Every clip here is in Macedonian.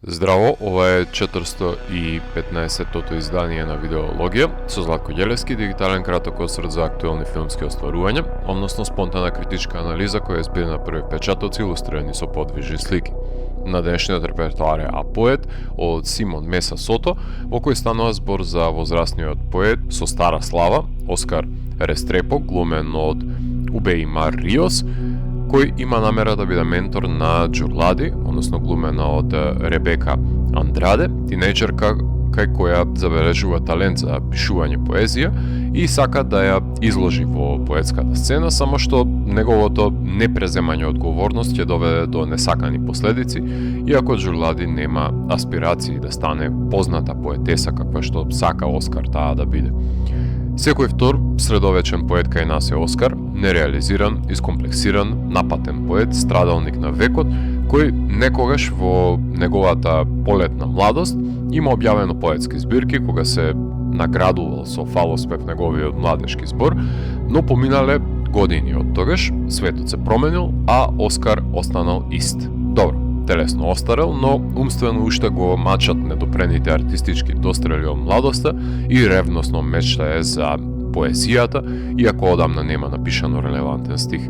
Здраво, ова е 415-тото издание на Видеологија со Златко Ѓелевски, дигитален краток осврт за актуелни филмски остварувања, односно спонтана критичка анализа која е збирна на први печатоци илустрирани со подвижни слики. На денешниот репертоар е А поет од Симон Меса Сото, во кој станува збор за возрастниот поет со стара слава, Оскар Рестрепо, глумен од Убеимар Риос, кој има намера да биде ментор на Џурлади, односно глумена од Ребека Андраде, тинејџерка кај која забележува талент за пишување поезија и сака да ја изложи во поетската сцена, само што неговото непреземање одговорност ќе доведе до несакани последици, иако Џурлади нема аспирации да стане позната поетеса каква што сака Оскар таа да биде. Секој втор средовечен поет кај нас е Оскар, нереализиран, искомплексиран, напатен поет, страдалник на векот, кој некогаш во неговата полетна младост има објавено поетски збирки кога се наградувал со фалоспев неговиот младешки збор, но поминале години од тогаш, светот се променил, а Оскар останал ист. Добро, телесно остарел, но умствено уште го мачат недопрените артистички дострели од младоста и ревносно мечтае за поезијата, иако одамна нема напишано релевантен стих.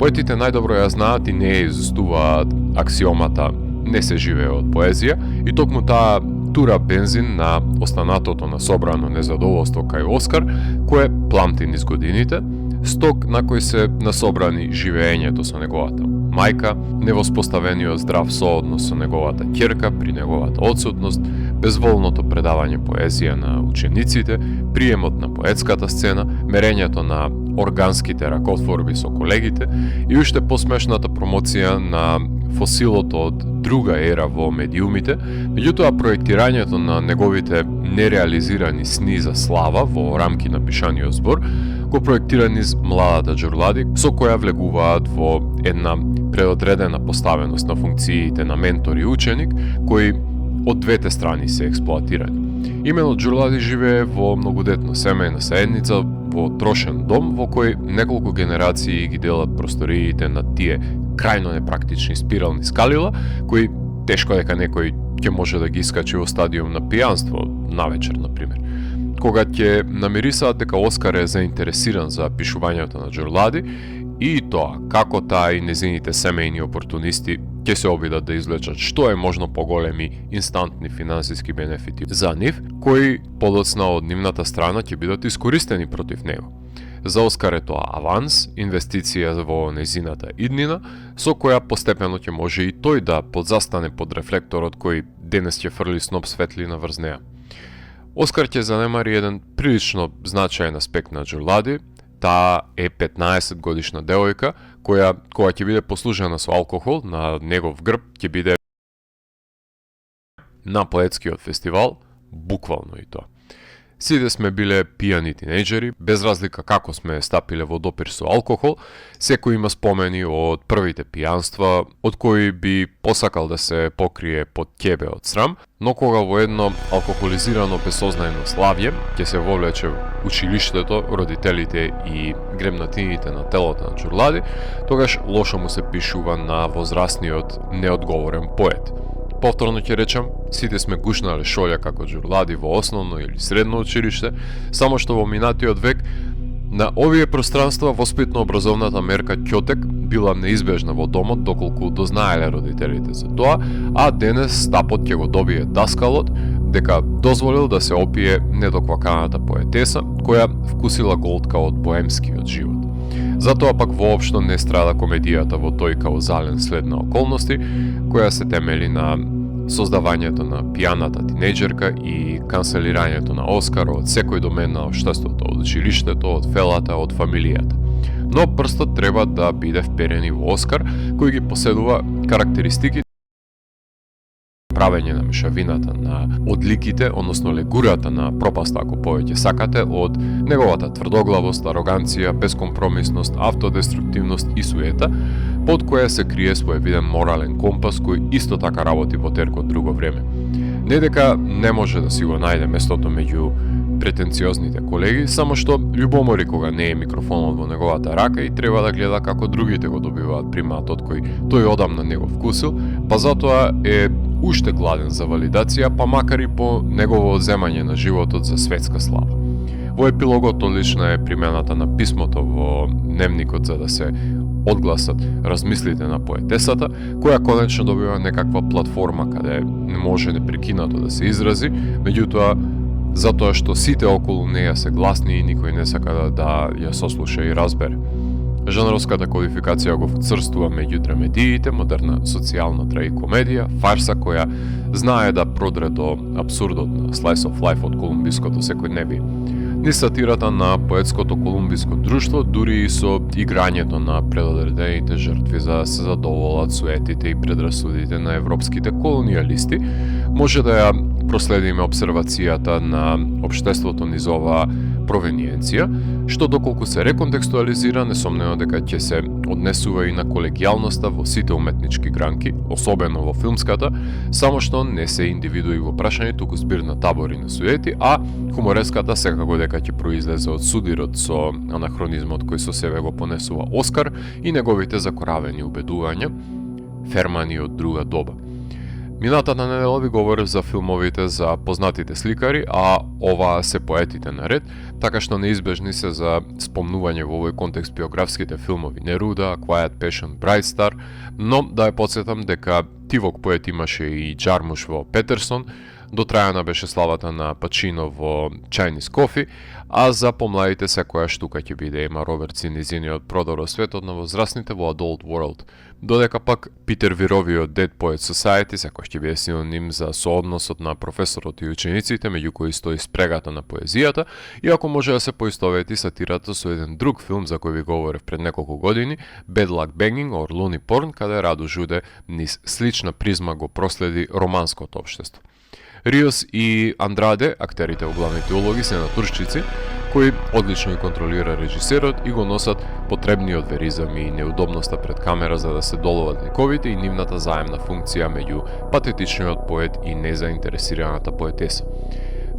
Поетите најдобро ја знаат и не ја изустуваат аксиомата «не се живее од поезија» и токму таа тура бензин на останатото на собрано незадоволство кај Оскар, кое пламти низ годините, сток на кој се насобрани живеењето со неговата мајка, невоспоставениот здрав сооднос со неговата ќерка при неговата отсутност, безволното предавање поезија на учениците, приемот на поетската сцена, мерењето на органските ракотворби со колегите и уште посмешната промоција на фосилото од друга ера во медиумите, меѓутоа проектирањето на неговите нереализирани сни за слава во рамки на пишаниот збор го проектира низ младата Џурлади, со која влегуваат во една предодредена поставеност на функциите на ментор и ученик, кои од двете страни се експлоатирани. Имено Џурлади живее во многодетна семејна заедница, во трошен дом, во кој неколку генерации ги делат просториите на тие крајно непрактични спирални скалила, кои тешко дека некој ќе може да ги искачи во стадиум на пијанство, навечер, например. Кога ќе намирисаат дека Оскар е заинтересиран за пишувањето на Џурлади, и тоа како таа и незините семејни опортунисти ќе се обидат да извлечат што е можно поголеми инстантни финансиски бенефити за нив, кои подоцна од нивната страна ќе бидат искористени против него. За Оскар е тоа аванс, инвестиција во незината иднина, со која постепено ќе може и тој да подзастане под рефлекторот кој денес ќе фрли сноп светлина врз неа. Оскар ќе занемари еден прилично значаен аспект на Џурлади. Таа е 15 годишна девојка, која ќе биде послужена со алкохол на негов грб, ќе биде на поетскиот фестивал, буквално и тоа. Сите сме биле пијани тинејџери, без разлика како сме стапиле во допир со алкохол, секој има спомени од првите пијанства, од кои би посакал да се покрие под ќебе од срам, но кога во едно алкохолизирано безсознајно славје ќе се вовлече училиштето, родителите и гремнатините на телото на Џурлади, тогаш лошо му се пишува на возрастниот неодговорен поет. Повторно ќе речам, сите сме гушнале шолја како Џурлади во основно или средно училиште, само што во минатиот век на овие пространства воспитно-образовната мерка ќотек била неизбежна во домот доколку дознаеле родителите за тоа, а денес стапот ќе го добие даскалот дека дозволил да се опие недокваканата поетеса која вкусила голтка од боемскиот живот. Затоа пак воопшто не страда комедијата во тој каузален след на околности, која се темели на создавањето на пијаната тинејџерка и канцелирањето на Оскар од секој домен на општеството, од училиштето, од фелата, од фамилијата. Но прстот треба да биде вперен и во Оскар, кој ги поседува карактеристики правење на мешавината на одликите, односно легурата на пропаста, ако повеќе сакате, од неговата тврдоглавост, ароганција, бескомпромисност, автодеструктивност и суета, под која се крие своевиден морален компас кој исто така работи во теркот друго време. Не дека не може да си го најде местото меѓу претенциозните колеги, само што љубомори кога не е микрофонот во неговата рака и треба да гледа како другите го добиваат приматот кој тој одамна не го вкусил, па затоа е уште гладен за валидација, па макар и по негово одземање на животот за светска слава. Во епилогот одлична е примената на писмото во дневникот за да се одгласат размислите на поетесата, која конечно добива некаква платформа каде не може непрекинато да се изрази, меѓутоа затоа што сите околу неја се гласни и никој не сака да ја сослуша и разбере. Жанровската кодификација го вцрстува меѓу драмедиите, модерна социјална трагикомедија, фарса која знае да продре до абсурдот на slice of life од колумбиското секојдневие. Ни сатирата на поетското колумбиско друштво, дури и со играњето на предодредените жртви за да се задоволат суетите и предрасудите на европските колонијалисти, може да ја проследиме обсервацијата на општеството низ оваа провениенција, што доколку се реконтекстуализира, несомнено дека ќе се однесува и на колегијалноста во сите уметнички гранки, особено во филмската, само што не се индивидуи во прашање, туку збир на табори на суети, а хумореската секако дека ќе произлезе од судирот со анахронизмот кој со себе го понесува Оскар и неговите закоравени убедувања, фермани од друга доба. Минатата недела ви говорев за филмовите за познатите сликари, а ова се поетите наред, така што неизбежни се за спомнување во овој контекст биографските филмови Неруда, Quiet Passion, Bright Star, но да ја потсетам дека тивок поет имаше и Джармуш во Петерсон, дотрајана беше славата на Пачино во Chinese Coffee, а за помладите секоја штука ќе биде Ема Робертс и низиниот продор од светот на возрастните во Adult World. Додека пак Питер Вировиот Dead Poets Society секој ќе биде синоним за соодносот на професорот и учениците, меѓу кои стои спрегата на поезијата, иако може да се поистовети сатирата со еден друг филм за кој ви говорев пред неколку години, Bad Luck Banging or Looney Porn, каде Раду Жуде низ слична призма го проследи романското општество. Риос и Андраде, актерите во главните улоги, се натуршчици, кои одлично ги контролира режисерот и го носат потребниот веризам и неудобноста пред камера за да се доловат ликовите и нивната заемна функција меѓу патетичниот поет и незаинтересираната поетеса.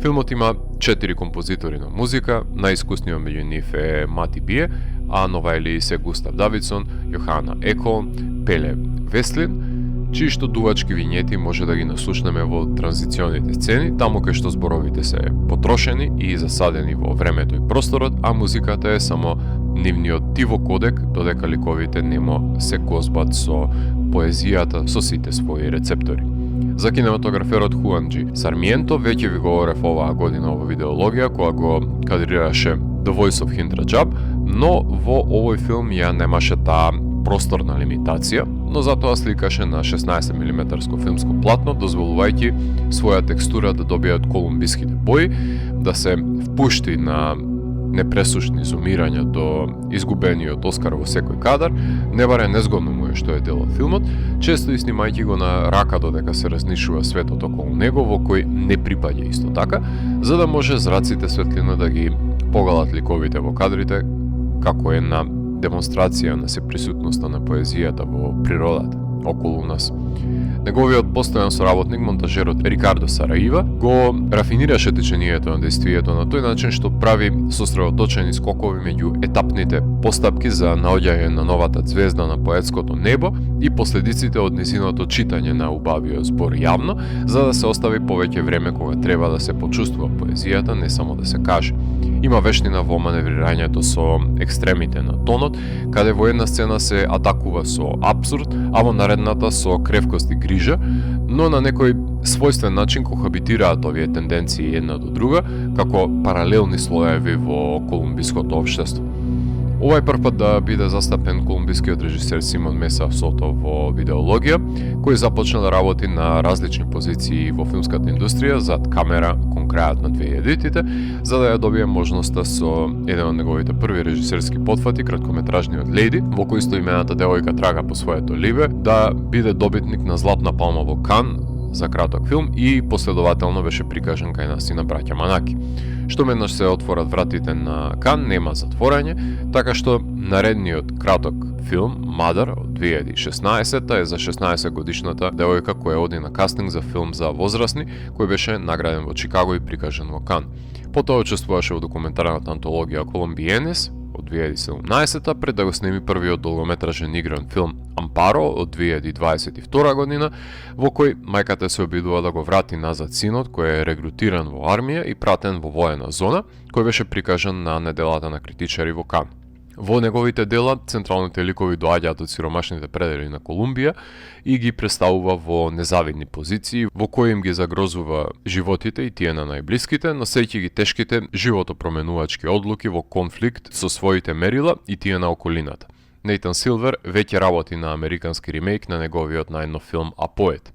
Филмот има 4 композитори на музика, најискусниот меѓу нив е Мати Бие, а новајли се Густав Давидсон, Јохана Еколм, Пеле Веслин, чии што дувачки вињети може да ги наслушнеме во транзиционите сцени, таму кај што зборовите се потрошени и засадени во времето и просторот, а музиката е само нивниот тивокодек, додека ликовите немо се гозбат со поезијата со сите своји рецептори. За кинематограферот Хуан Джи Сармиенто веќе ви говорев оваа година во видеологија, која го кадрираше The Voice of Hindra Jab, но во овој филм ја немаше таа просторна лимитација, но затоа сликаше на 16 мм филмско платно, дозволувајќи своја текстура да добијат колумбиските бои, да се впушти на непресушни зумирања до изгубениот Оскар во секој кадар, не баре незгодно му е што е дел од филмот, често и снимајќи го на рака додека се разнишува светот околу него, во кој не припаѓа исто така, за да може зраците светлина да ги погалат ликовите во кадрите, како е на демонстрација на сеприсутноста на поезијата во природата околу нас. Неговиот постојан соработник, монтажерот Рикардо Сараива, го рафинираше течението на действието на тој начин што прави сосредоточени скокови меѓу етапните постапки за наоѓање на новата ѕвезда на поетското небо и последиците од низиното читање на убавиот збор јавно, за да се остави повеќе време кога треба да се почувствува поезијата, не само да се каже. Има вештина во маневрирањето со екстремите на тонот, каде во една сцена се атакува со апсурд, а во наредната со кревкост и грижа, но на некој својствен начин кохабитираат овие тенденции една до друга, како паралелни слоеви во колумбиското општество. Ова е прв пат да биде застапен колумбискиот режисер Симон Меса Сото во видеологија, кој започна да работи на различни позиции во филмската индустрија зад камера кон крајот на 2000-тите, за да ја добие можноста со еден од неговите први режисерски потфати, краткометражниот Леди, во кој истоимената девојка трага по своето ливе, да биде добитник на Златна палма во Кан за краток филм и последователно беше прикажан кај нас и на браќа Манаки. Што еднаш се отворат вратите на Кан, нема затворање, така што наредниот краток филм Mother од 2016 е за 16 годишната девојка која оди на кастинг за филм за возрастни, кој беше награден во Чикаго и прикажан во Кан. Потоа учествуваше во документарната антологија Колумбиенес од 2017 пред да го снеми првиот долгометражен игран филм Ампаро од 2022 година, во кој мајката се обидува да го врати назад синот кој е регрутиран во армија и пратен во воена зона, кој беше прикажан на неделата на критичари во Кан. Во неговите дела, централните ликови доаѓаат од сиромашните предели на Колумбија и ги представува во незавидни позиции, во кои им ги загрозува животите и тие на најблиските, носејќи ги тешките животопроменувачки одлуки во конфликт со своите мерила и тие на околината. Нейтан Силвер веќе работи на американски ремейк на неговиот најнов филм А поет.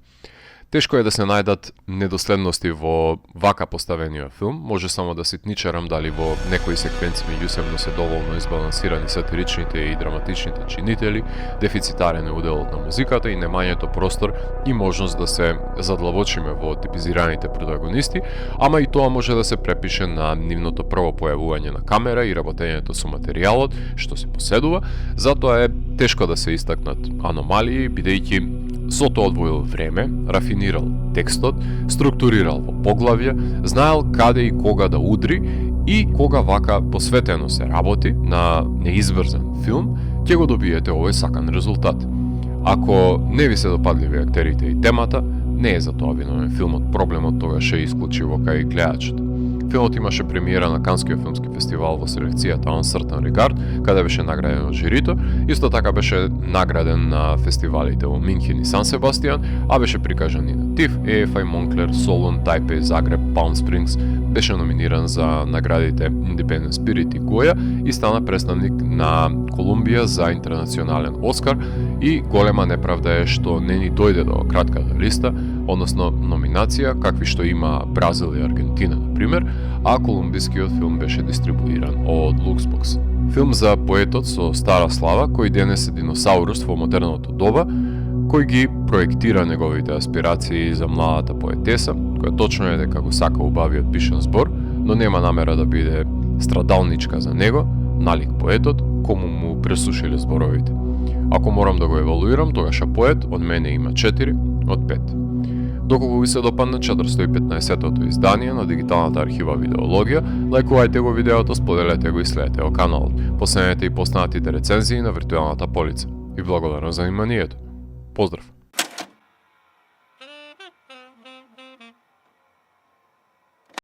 Тешко е да се најдат недоследности во вака поставениот филм, може само да ситничарам дали во некои секвенци меѓусебно се доволно избалансирани сатиричните и драматичните чинители, дефицитарен е уделот на музиката и немањето простор и можност да се задлабочиме во типизираните протагонисти, ама и тоа може да се препише на нивното прво појавување на камера и работењето со материјалот, што се поседува, затоа е тешко да се истакнат аномалии, бидејќи Сото одвоил време, рафинирал текстот, структурирал во поглавја, знаел каде и кога да удри и кога вака посветено се работи на неизврзан филм, ќе го добиете овој сакан резултат. Ако не ви се допадливи актерите и темата, не е за тоа виновен филмот, проблемот тогаш е исклучиво кај гледачот. Филмот имаше премиера на Канскиот филмски фестивал во селекцијата On Certain Regard, каде беше награден од жирито, исто така беше награден на фестивалите во Минхен и Сан Себастијан, а беше прикажан и на ТИФ, EFI, Монклер, Солун, Тајпеј, Загреб, Палм Спрингс, беше номиниран за наградите Independent Spirit и Гоја и стана представник на Колумбија за интернационален Оскар и голема неправда е што не ни дојде до кратката листа, односно номинација, какви што има Бразил и Аргентина, например, а колумбискиот филм беше дистрибуиран од Luxbox. Филм за поетот со стара слава, кој денес е диносаурус во модерното доба, кој ги проектира неговите аспирации за младата поетеса, која точно е дека го сака убавиот пишан збор, но нема намера да биде страдалничка за него, налик поетот, кому му пресушиле зборовите. Ако морам да го евалуирам, тогаш поет од мене има 4 од 5. Доколку ви се допадне 415-тото издание на дигиталната архива Видеологија, лајкувајте го видеото, споделете го и следете го каналот. Последете и поснатите рецензии на виртуелната полица. И благодарам за вниманието. Поздрав!